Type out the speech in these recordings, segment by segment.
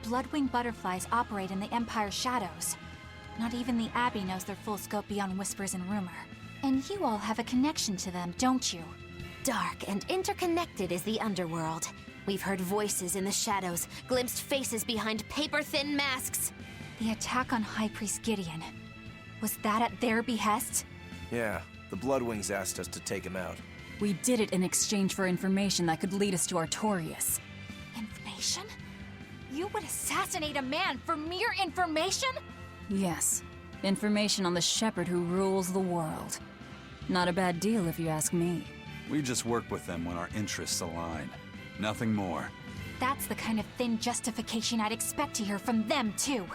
Bloodwing Butterflies operate in the Empire's shadows. Not even the Abbey knows their full scope beyond whispers and rumor. And you all have a connection to them, don't you? Dark and interconnected is the underworld. We've heard voices in the shadows, glimpsed faces behind paper-thin masks. The attack on High Priest Gideon. Was that at their behest? Yeah, the Bloodwings asked us to take him out. We did it in exchange for information that could lead us to Artorias. Information? You would assassinate a man for mere information? Yes, information on the shepherd who rules the world. Not a bad deal if you ask me. We just work with them when our interests align. Nothing more. That's the kind of thin justification I'd expect to hear from them, too.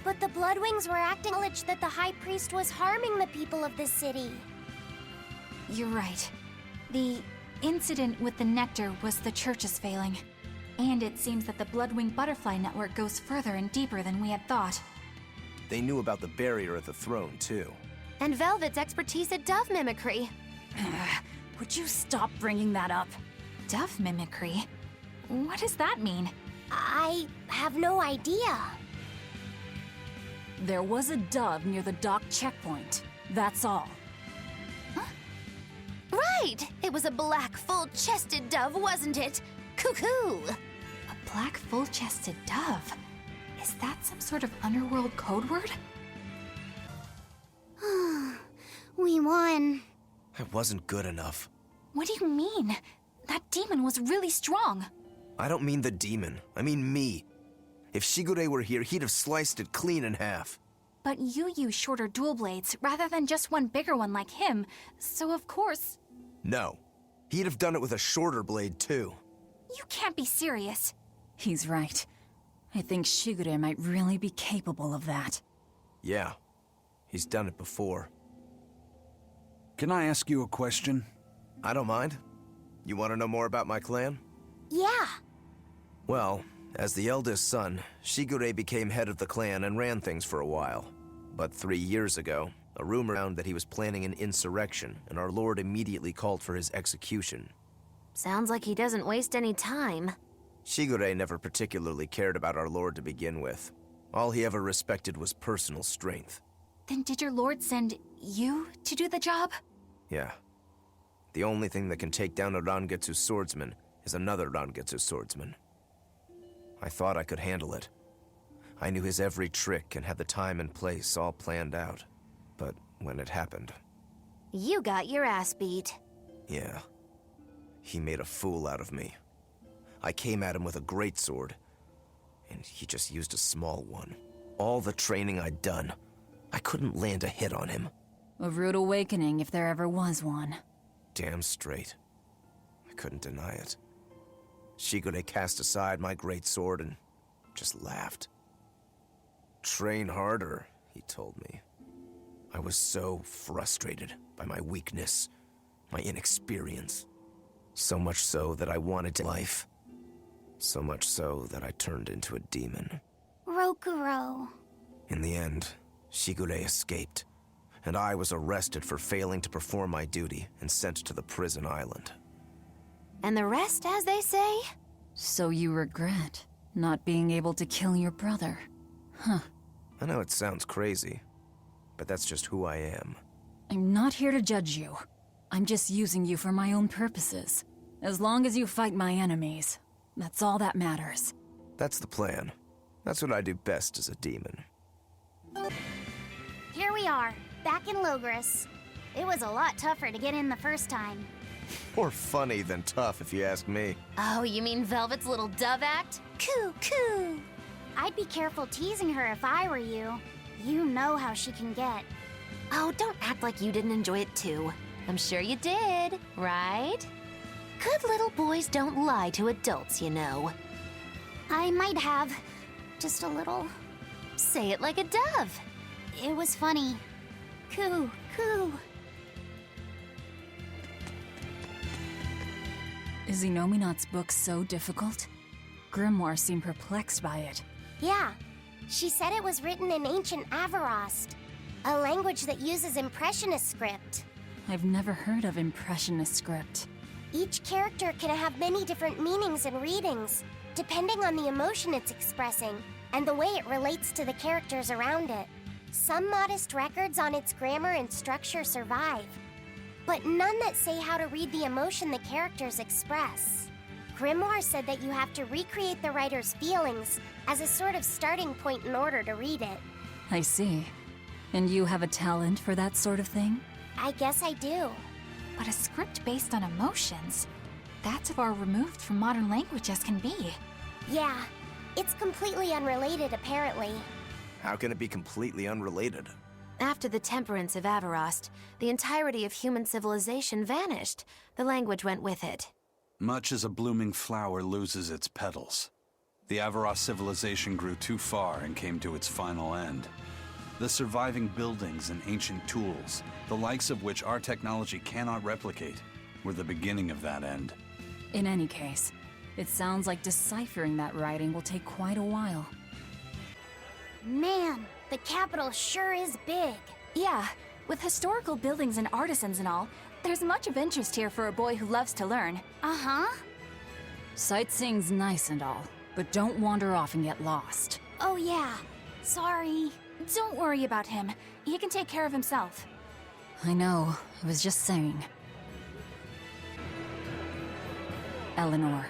But the Bloodwings were acting knowledge that the High Priest was harming the people of the city. You're right. The incident with the nectar was the church's failing. And it seems that the Bloodwing Butterfly network goes further and deeper than we had thought. They knew about the barrier at the throne, too. And Velvet's expertise at dove mimicry. Would you stop bringing that up? Dove mimicry? What does that mean? I have no idea. There was a dove near the dock checkpoint. That's all. Right! It was a black, full-chested dove, wasn't it? Cuckoo! A black, full-chested dove? Is that some sort of underworld code word? We won. I wasn't good enough. What do you mean? That demon was really strong. I don't mean the demon. I mean me. If Shigure were here, he'd have sliced it clean in half. But you use shorter dual blades rather than just one bigger one like him, so of course... No. He'd have done it with a shorter blade, too. You can't be serious. He's right. I think Shigure might really be capable of that. Yeah. He's done it before. Can I ask you a question? I don't mind. You want to know more about my clan? Yeah. Well, as the eldest son, Shigure became head of the clan and ran things for a while. But 3 years ago, a rumor found that he was planning an insurrection, and our lord immediately called for his execution. Sounds like he doesn't waste any time. Shigure never particularly cared about our lord to begin with. All he ever respected was personal strength. Then did your lord send you to do the job? Yeah. The only thing that can take down a Rangetsu swordsman is another Rangetsu swordsman. I thought I could handle it. I knew his every trick and had the time and place all planned out. But when it happened... You got your ass beat. Yeah. He made a fool out of me. I came at him with a greatsword, and he just used a small one. All the training I'd done, I couldn't land a hit on him. A rude awakening if there ever was one. Damn straight. I couldn't deny it. Shigure cast aside my greatsword and just laughed. Train harder, he told me. I was so frustrated by my weakness, my inexperience. So much so that I wanted to life. So much so that I turned into a demon. Rokuro. In the end, Shigure escaped, and I was arrested for failing to perform my duty and sent to the prison island. And the rest, as they say? So you regret not being able to kill your brother. Huh. I know it sounds crazy, but that's just who I am. I'm not here to judge you. I'm just using you for my own purposes. As long as you fight my enemies, that's all that matters. That's the plan. That's what I do best as a demon. Here we are, back in Logris. It was a lot tougher to get in the first time. More funny than tough, if you ask me. Oh, you mean Velvet's little dove act? Coo, coo! I'd be careful teasing her if I were you. You know how she can get. Oh, don't act like you didn't enjoy it too. I'm sure you did, right? Good little boys don't lie to adults, you know. I might have. Just a little. Say it like a dove. It was funny. Coo, coo. Is Inominat's book so difficult? Grimoire seemed perplexed by it. Yeah. She said it was written in ancient Avarost, a language that uses Impressionist script. I've never heard of Impressionist script. Each character can have many different meanings and readings. depending on the emotion it's expressing and the way it relates to the characters around it. Some modest records on its grammar and structure survive, but none that say how to read the emotion the characters express. Grimoire said that you have to recreate the writer's feelings as a sort of starting point in order to read it. I see. And you have a talent for that sort of thing? I guess I do. But a script based on emotions? That's as far removed from modern language as can be. Yeah, it's completely unrelated apparently. How can it be completely unrelated? After the temperance of Avarost, the entirety of human civilization vanished. The language went with it. Much as a blooming flower loses its petals, the Avarost civilization grew too far and came to its final end. The surviving buildings and ancient tools, the likes of which our technology cannot replicate, were the beginning of that end. In any case, it sounds like deciphering that writing will take quite a while. Man, the capital sure is big. Yeah, with historical buildings and artisans and all, there's much of interest here for a boy who loves to learn. Uh-huh. Sightseeing's nice and all, but don't wander off and get lost. Oh yeah, sorry. Don't worry about him. He can take care of himself. I know, I was just saying. Eleanor,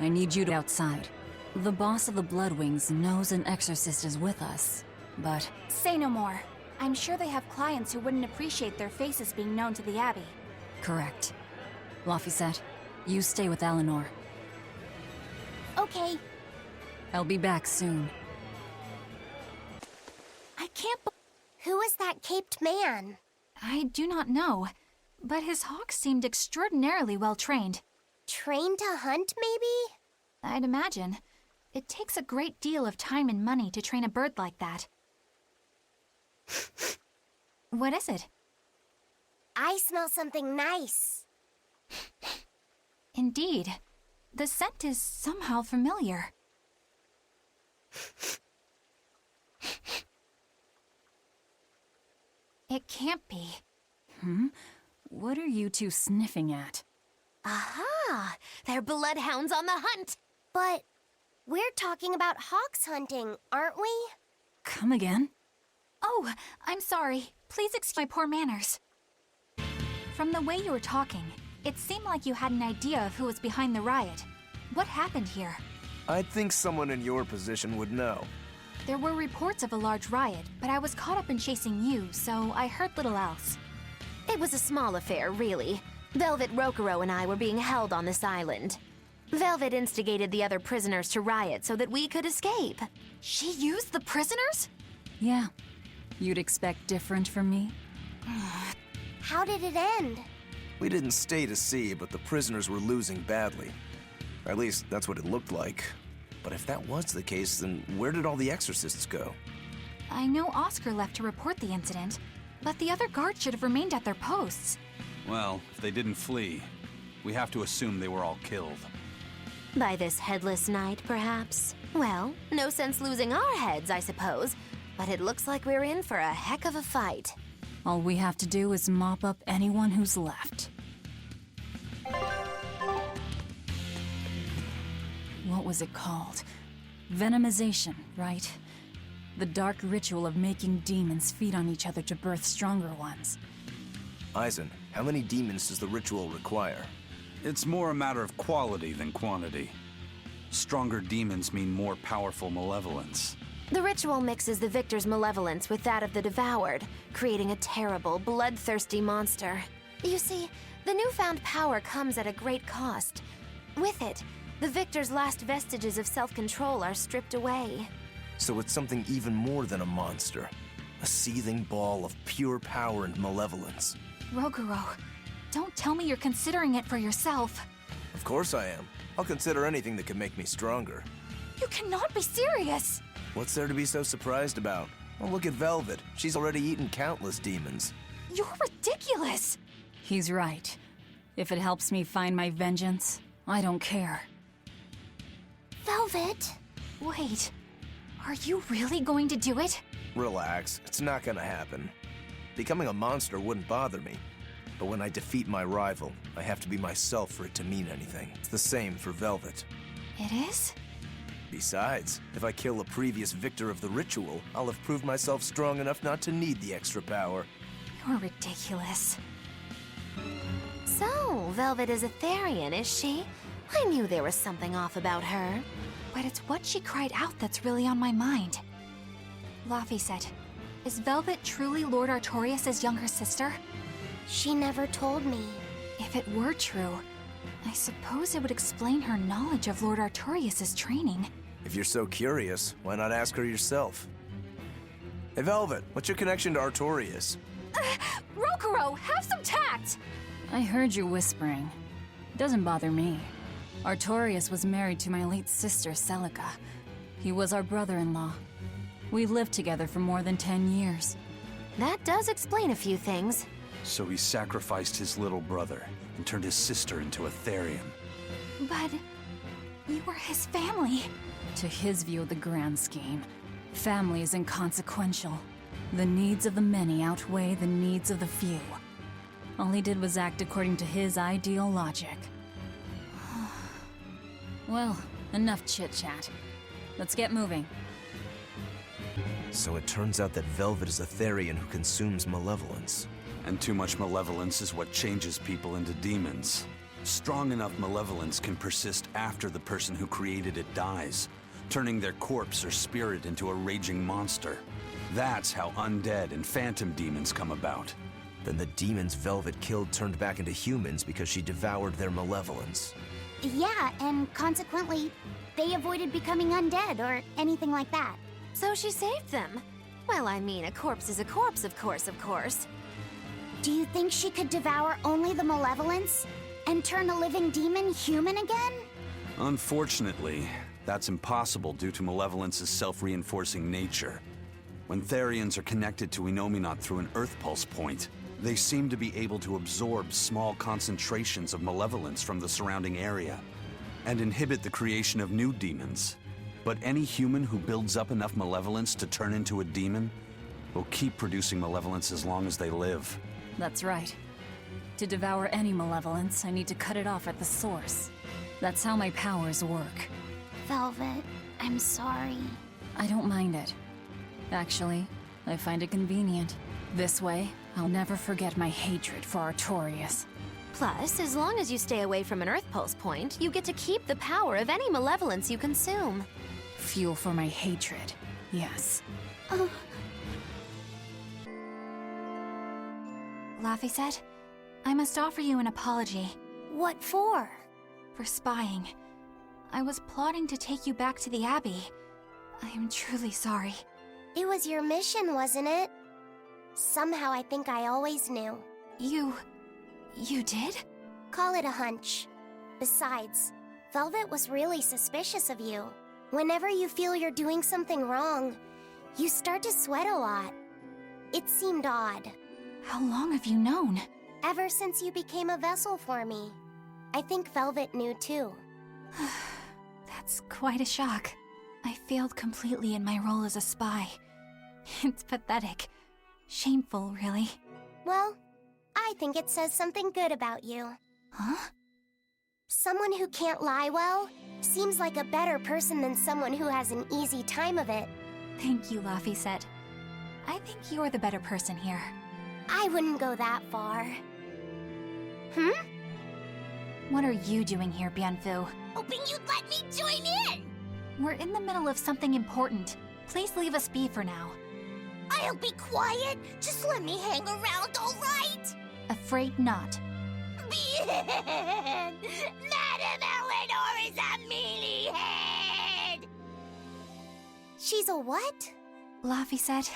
I need you to outside. The boss of the Bloodwings knows an exorcist is with us, but... Say no more. I'm sure they have clients who wouldn't appreciate their faces being known to the Abbey. Correct. Lafay, you stay with Eleanor. Okay. I'll be back soon. I can't Who was that caped man? I do not know, but his hawk seemed extraordinarily well trained. Trained to hunt, maybe? I'd imagine. It takes a great deal of time and money to train a bird like that. What is it? I smell something nice. Indeed. The scent is somehow familiar. It can't be. What are you two sniffing at? Aha! They're bloodhounds on the hunt! But we're talking about hawks hunting, aren't we? Come again? Oh, I'm sorry. Please excuse my poor manners. From the way you were talking, it seemed like you had an idea of who was behind the riot. What happened here? I'd think someone in your position would know. There were reports of a large riot, but I was caught up in chasing you, so I heard little else. It was a small affair, really. Velvet Rokuro and I were being held on this island. Velvet instigated the other prisoners to riot so that we could escape. She used the prisoners? Yeah. You'd expect different from me? How did it end? We didn't stay to see, but the prisoners were losing badly. At least, that's what it looked like. But if that was the case, then where did all the exorcists go? I know Oscar left to report the incident, but the other guards should have remained at their posts. Well, if they didn't flee, we have to assume they were all killed. By this headless night, perhaps? Well, no sense losing our heads, I suppose. But it looks like we're in for a heck of a fight. All we have to do is mop up anyone who's left. What was it called? Venomization, right? The dark ritual of making demons feed on each other to birth stronger ones. Eisen, how many demons does the ritual require? It's more a matter of quality than quantity. Stronger demons mean more powerful malevolence. The ritual mixes the victor's malevolence with that of the devoured, creating a terrible, bloodthirsty monster. You see, the newfound power comes at a great cost. With it, the victor's last vestiges of self-control are stripped away. So it's something even more than a monster. A seething ball of pure power and malevolence. Roguro, don't tell me you're considering it for yourself. Of course I am. I'll consider anything that can make me stronger. You cannot be serious! What's there to be so surprised about? Well, look at Velvet. She's already eaten countless demons. You're ridiculous! He's right. If it helps me find my vengeance, I don't care. Velvet? Wait, are you really going to do it? Relax, it's not gonna happen. Becoming a monster wouldn't bother me. But when I defeat my rival, I have to be myself for it to mean anything. It's the same for Velvet. It is? Besides, if I kill a previous victor of the ritual, I'll have proved myself strong enough not to need the extra power. You're ridiculous. So, Velvet is a Therian, is she? I knew there was something off about her. But it's what she cried out that's really on my mind. Lafay said, is Velvet truly Lord Artorias' younger sister? She never told me. If it were true, I suppose it would explain her knowledge of Lord Artorias' training. If you're so curious, why not ask her yourself? Hey Velvet, what's your connection to Artorias? Rokuro, have some tact! I heard you whispering. Doesn't bother me. Artorias was married to my late sister, Celica. He was our brother-in-law. We lived together for more than 10 years. That does explain a few things. So he sacrificed his little brother and turned his sister into a Therian. But you were his family. To his view of the grand scheme, family is inconsequential. The needs of the many outweigh the needs of the few. All he did was act according to his ideal logic. Well, enough chit-chat. Let's get moving. So it turns out that Velvet is a Therian who consumes malevolence. And too much malevolence is what changes people into demons. Strong enough malevolence can persist after the person who created it dies, turning their corpse or spirit into a raging monster. That's how undead and phantom demons come about. Then the demons Velvet killed turned back into humans because she devoured their malevolence. Yeah, and consequently, they avoided becoming undead or anything like that. So she saved them. Well, I mean, a corpse is a corpse, of course. Do you think she could devour only the malevolence and turn a living demon human again? Unfortunately, that's impossible due to malevolence's self-reinforcing nature. When Therians are connected to Enominat through an Earth Pulse point, they seem to be able to absorb small concentrations of malevolence from the surrounding area and inhibit the creation of new demons. But any human who builds up enough malevolence to turn into a demon will keep producing malevolence as long as they live. That's right. To devour any malevolence, I need to cut it off at the source. That's how my powers work. Velvet, I'm sorry. I don't mind it. Actually, I find it convenient. This way, I'll never forget my hatred for Artorias. Plus, as long as you stay away from an Earth Pulse point, you get to keep the power of any malevolence you consume. Fuel for my hatred, yes. Lafay said, I must offer you an apology. What for? For spying. I was plotting to take you back to the Abbey. I am truly sorry. It was your mission, wasn't it? Somehow I think I always knew. You did? Call it a hunch. Besides, Velvet was really suspicious of you. Whenever you feel you're doing something wrong, you start to sweat a lot. It seemed odd. How long have you known? Ever since you became a vessel for me. I think Velvet knew too. That's quite a shock. I failed completely in my role as a spy. It's pathetic. Shameful, really. Well, I think it says something good about you. Huh? Someone who can't lie well seems like a better person than someone who has an easy time of it. Thank you, Lafay said. I think you're the better person here. I wouldn't go that far. What are you doing here, Bienfu? Hoping you'd let me join in! We're in the middle of something important. Please leave us be for now. I'll be quiet. Just let me hang around, all right? Afraid not. Bien! Madame Eleanor is a mealyhead! She's a what? Lafay said,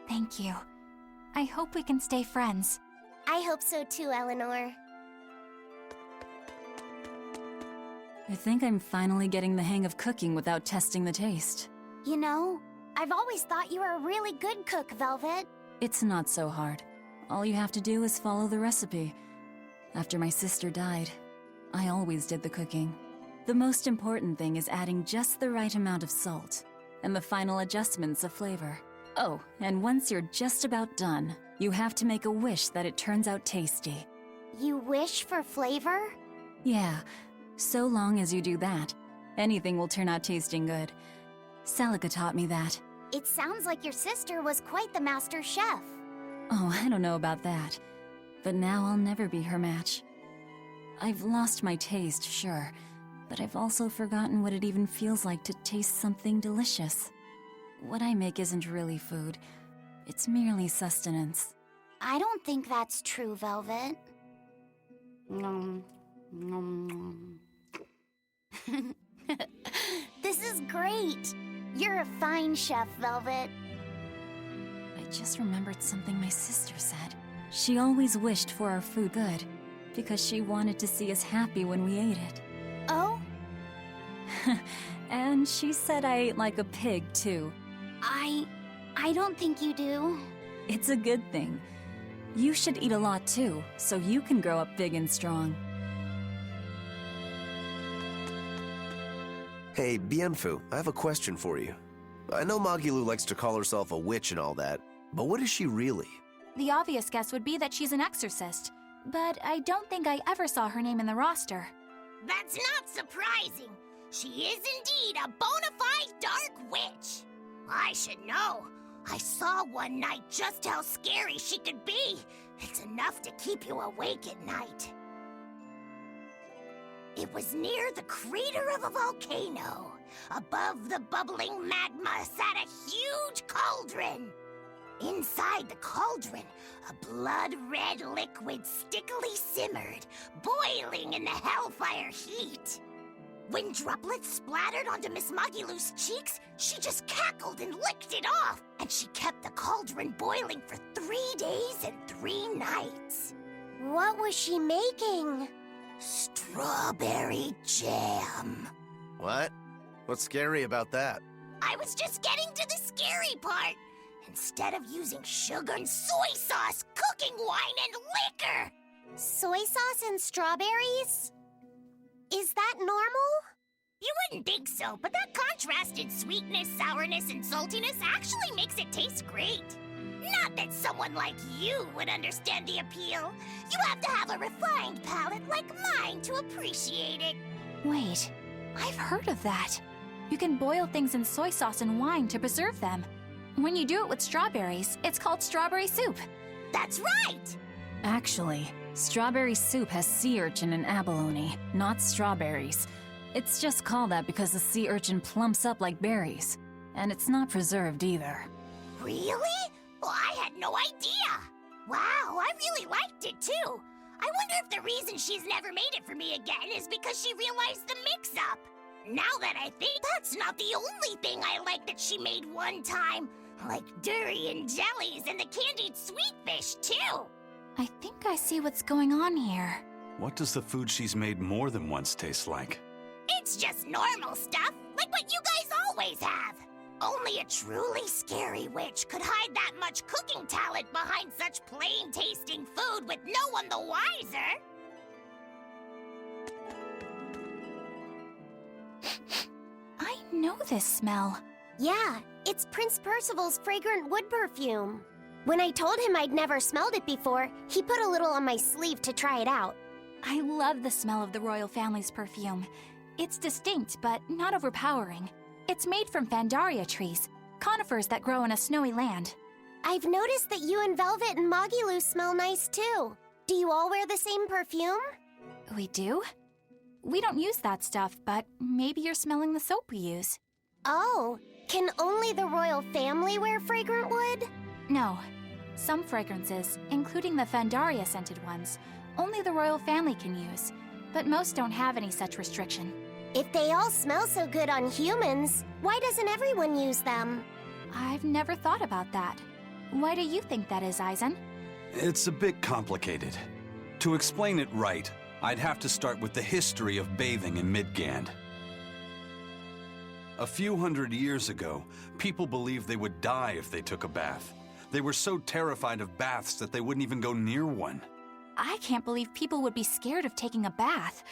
thank you. I hope we can stay friends. I hope so too, Eleanor. I think I'm finally getting the hang of cooking without testing the taste. You know, I've always thought you were a really good cook, Velvet. It's not so hard. All you have to do is follow the recipe. After my sister died, I always did the cooking. The most important thing is adding just the right amount of salt, and the final adjustments of flavor. Oh, and once you're just about done, you have to make a wish that it turns out tasty. You wish for flavor? Yeah, so long as you do that, Anything will turn out tasting good. Celica taught me that. It sounds like your sister was quite the master chef. Oh, I don't know about that. But now I'll never be her match. I've lost my taste, sure, but I've also forgotten what it even feels like to taste something delicious. What I make isn't really food. It's merely sustenance. I don't think that's true, Velvet. Nom, nom, nom. This is great. You're a fine chef, Velvet. I just remembered something my sister said. She always wished for our food good, because she wanted to see us happy when we ate it. Oh? And she said I ate like a pig, too. I don't think you do. It's a good thing. You should eat a lot, too, so you can grow up big and strong. Hey, Bienfu, I have a question for you. I know Magilu likes to call herself a witch and all that, but what is she really? The obvious guess would be that she's an exorcist, but I don't think I ever saw her name in the roster. That's not surprising. She is indeed a bona fide dark witch. I should know. I saw one night just how scary she could be. It's enough to keep you awake at night. It was near the crater of a volcano. Above the bubbling magma sat a huge cauldron. Inside the cauldron, a blood-red liquid stickily simmered, boiling in the hellfire heat. When droplets splattered onto Miss Magilu's cheeks, she just cackled and licked it off, and she kept the cauldron boiling for 3 days and 3 nights. What was she making? Strawberry jam. What? What's scary about that? I was just getting to the scary part. Instead of using sugar and soy sauce, cooking wine and liquor. Soy sauce and strawberries? Is that normal? You wouldn't think so, but that contrasted sweetness, sourness, and saltiness actually makes it taste great. Not that someone like you would understand the appeal. You have to have a refined palate like mine to appreciate it. Wait, I've heard of that. You can boil things in soy sauce and wine to preserve them. When you do it with strawberries, it's called strawberry soup. That's right! Actually, strawberry soup has sea urchin and abalone, not strawberries. It's just called that because the sea urchin plumps up like berries. And it's not preserved either. Really? Well, I had no idea. Wow, I really liked it too. I wonder if the reason she's never made it for me again is because she realized the mix-up. Now that I think, that's not the only thing I like that she made one time. Like durian jellies and the candied sweet fish too. I think I see what's going on here. What does the food she's made more than once taste like? It's just normal stuff, like what you guys always have. Only a truly scary witch could hide that much cooking talent behind such plain-tasting food with no one the wiser. I know this smell. Yeah, it's Prince Percival's Fragrant Wood perfume. When I told him I'd never smelled it before, he put a little on my sleeve to try it out. I love the smell of the royal family's perfume. It's distinct, but not overpowering. It's made from Fandaria trees, conifers that grow in a snowy land. I've noticed that you and Velvet and Magilu smell nice too. Do you all wear the same perfume? We do? We don't use that stuff, but maybe you're smelling the soap we use. Oh, can only the royal family wear Fragrant Wood? No. Some fragrances, including the Fandaria scented ones, only the royal family can use, but most don't have any such restriction. If they all smell so good on humans, why doesn't everyone use them? I've never thought about that. Why do you think that is, Aizen? It's a bit complicated. To explain it right, I'd have to start with the history of bathing in Midgand. A few hundred years ago, people believed they would die if they took a bath. They were so terrified of baths that they wouldn't even go near one. I can't believe people would be scared of taking a bath.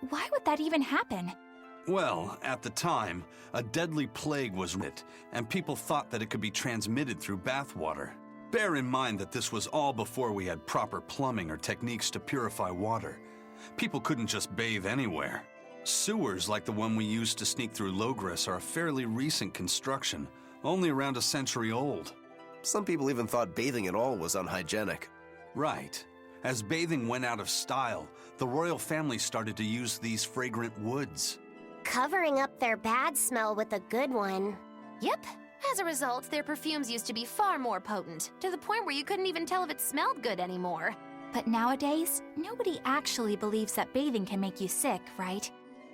Why would that even happen? Well, at the time, a deadly plague was writ, and people thought that it could be transmitted through bathwater. Bear in mind that this was all before we had proper plumbing or techniques to purify water. People couldn't just bathe anywhere. Sewers like the one we used to sneak through Logres are a fairly recent construction, only around a century old. Some people even thought bathing at all was unhygienic. Right. As bathing went out of style, the royal family started to use these fragrant woods. Covering up their bad smell with a good one. Yep. As a result, their perfumes used to be far more potent, to the point where you couldn't even tell if it smelled good anymore. But nowadays, nobody actually believes that bathing can make you sick, right?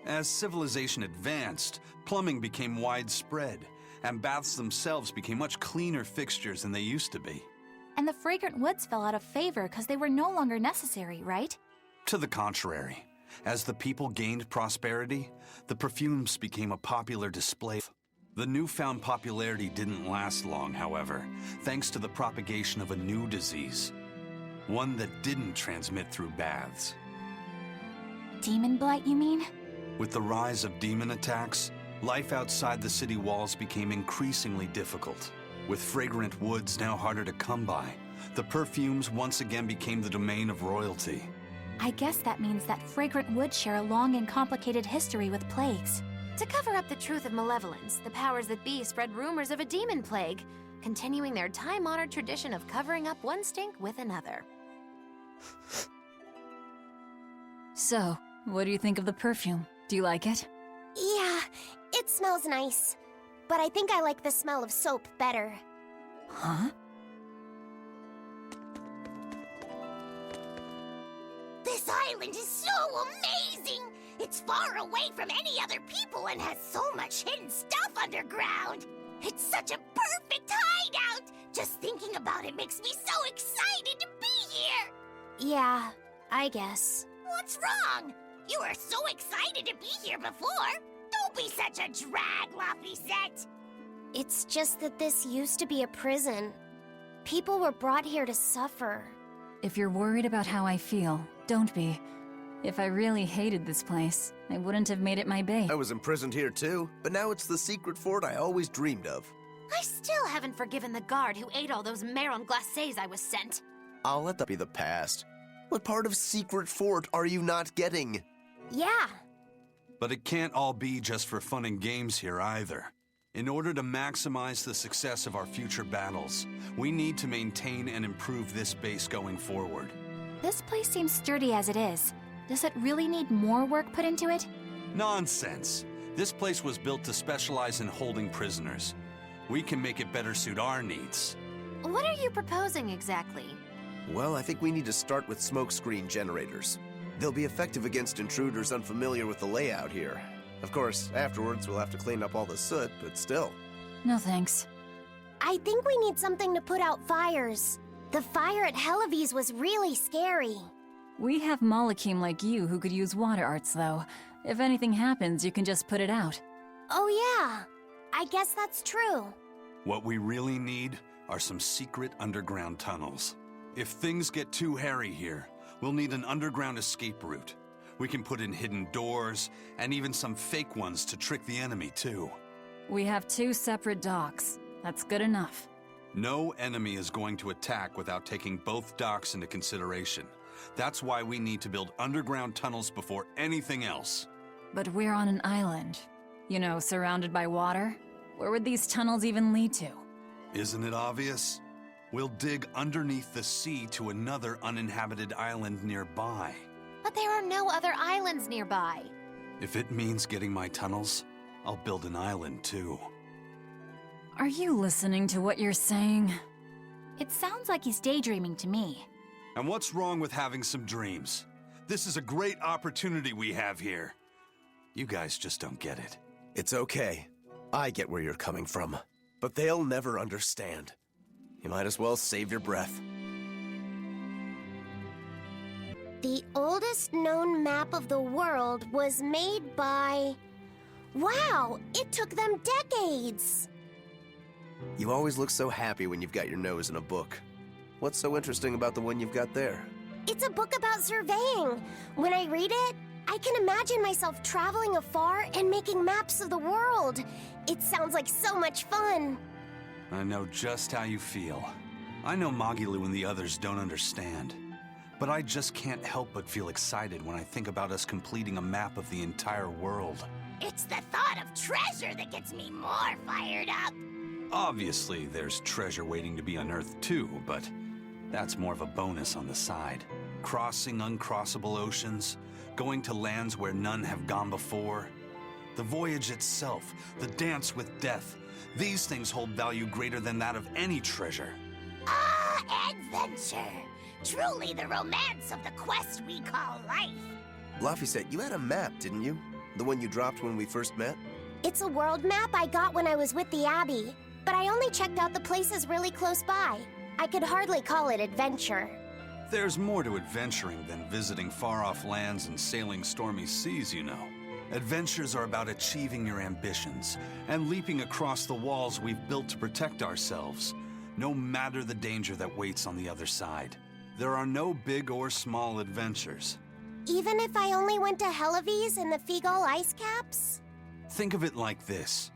As civilization advanced, plumbing became widespread, and baths themselves became much cleaner fixtures than they used to be. And the fragrant woods fell out of favor because they were no longer necessary, right? To the contrary, as the people gained prosperity, the perfumes became a popular display. The newfound popularity didn't last long, however, thanks to the propagation of a new disease. One that didn't transmit through baths. Demon blight, you mean? With the rise of demon attacks, life outside the city walls became increasingly difficult. With fragrant woods now harder to come by, the perfumes once again became the domain of royalty. I guess that means that fragrant woods share a long and complicated history with plagues. To cover up the truth of malevolence, the powers that be spread rumors of a demon plague, continuing their time-honored tradition of covering up one stink with another. So, what do you think of the perfume? Do you like it? Yeah, it smells nice. But I think I like the smell of soap better. Huh? This island is so amazing! It's far away from any other people and has so much hidden stuff underground. It's such a perfect hideout! Just thinking about it makes me so excited to be here! Yeah, I guess. What's wrong? You were so excited to be here before. Don't be such a drag, Lafay. It's just that this used to be a prison. People were brought here to suffer. If you're worried about how I feel, don't be. If I really hated this place, I wouldn't have made it my base. I was imprisoned here too, but now it's the secret fort I always dreamed of. I still haven't forgiven the guard who ate all those marron glacés I was sent. I'll let that be the past. What part of secret fort are you not getting? Yeah. But it can't all be just for fun and games here either. In order to maximize the success of our future battles, we need to maintain and improve this base going forward. This place seems sturdy as it is. Does it really need more work put into it? Nonsense. This place was built to specialize in holding prisoners. We can make it better suit our needs. What are you proposing exactly? Well, I think we need to start with smokescreen generators. They'll be effective against intruders unfamiliar with the layout here. Of course, afterwards we'll have to clean up all the soot, but still. No thanks. I think we need something to put out fires. The fire at Helavi's was really scary. We have Malakim like you who could use water arts, though. If anything happens, you can just put it out. Oh yeah, I guess that's true. What we really need are some secret underground tunnels. If things get too hairy here, we'll need an underground escape route. We can put in hidden doors, and even some fake ones to trick the enemy, too. We have 2 separate docks. That's good enough. No enemy is going to attack without taking both docks into consideration. That's why we need to build underground tunnels before anything else. But we're on an island. You know, surrounded by water. Where would these tunnels even lead to? Isn't it obvious? We'll dig underneath the sea to another uninhabited island nearby. But there are no other islands nearby. If it means getting my tunnels, I'll build an island too. Are you listening to what you're saying? It sounds like he's daydreaming to me. And what's wrong with having some dreams? This is a great opportunity we have here. You guys just don't get it. It's okay. I get where you're coming from. But they'll never understand. You might as well save your breath. The oldest known map of the world was made by... Wow, it took them decades! You always look so happy when you've got your nose in a book. What's so interesting about the one you've got there? It's a book about surveying. When I read it, I can imagine myself traveling afar and making maps of the world. It sounds like so much fun. I know just how you feel. I know Magilu and the others don't understand. But I just can't help but feel excited when I think about us completing a map of the entire world. It's the thought of treasure that gets me more fired up. Obviously, there's treasure waiting to be unearthed too, but that's more of a bonus on the side. Crossing uncrossable oceans, going to lands where none have gone before. The voyage itself, the dance with death, these things hold value greater than that of any treasure. Ah, adventure! Truly the romance of the quest we call life. Lafay said you had a map, didn't you? The one you dropped when we first met? It's a world map I got when I was with the Abbey, but I only checked out the places really close by. I could hardly call it adventure. There's more to adventuring than visiting far-off lands and sailing stormy seas, you know. Adventures are about achieving your ambitions and leaping across the walls we've built to protect ourselves, no matter the danger that waits on the other side. There are no big or small adventures. Even if I only went to Helavies and the Figal ice caps? Think of it like this.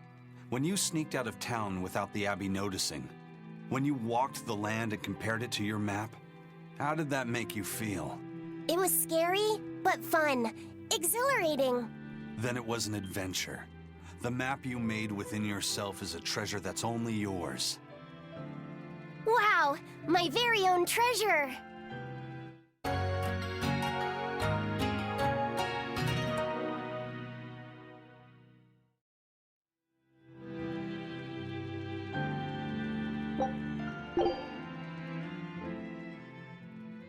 When you sneaked out of town without the Abbey noticing, when you walked the land and compared it to your map, how did that make you feel? It was scary, but fun. Exhilarating. Then it was an adventure. The map you made within yourself is a treasure that's only yours. Wow, my very own treasure!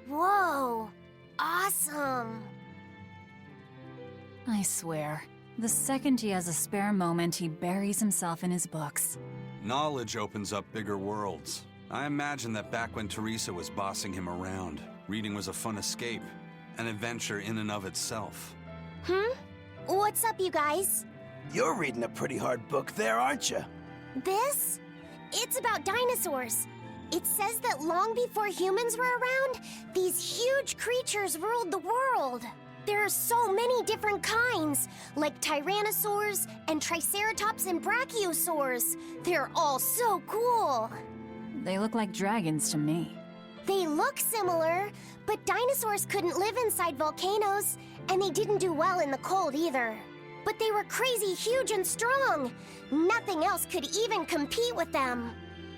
Whoa, awesome! I swear, the second he has a spare moment, he buries himself in his books. Knowledge opens up bigger worlds. I imagine that back when Teresa was bossing him around, reading was a fun escape, an adventure in and of itself. What's up, you guys? You're reading a pretty hard book there, aren't you? This? It's about dinosaurs. It says that long before humans were around, these huge creatures ruled the world. There are so many different kinds, like tyrannosaurs and triceratops and brachiosaurs. They're all so cool. They look like dragons to me. They look similar, but dinosaurs couldn't live inside volcanoes, and they didn't do well in the cold either. But they were crazy huge and strong. Nothing else could even compete with them.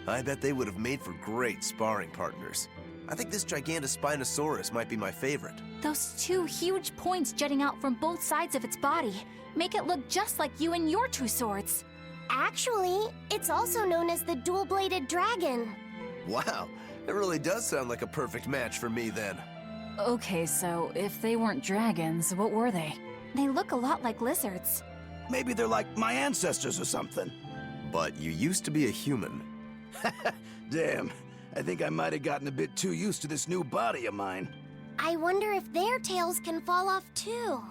I bet they would have made for great sparring partners. I think this Gigantospinosaurus might be my favorite. Those two huge points jutting out from both sides of its body make it look just like you and your two swords. Actually, it's also known as the dual-bladed dragon. Wow, it really does sound like a perfect match for me then. Okay, so if they weren't dragons, what were they? They look a lot like lizards. Maybe they're like my ancestors or something. But you used to be a human. Damn, I think I might have gotten a bit too used to this new body of mine. I wonder if their tails can fall off too.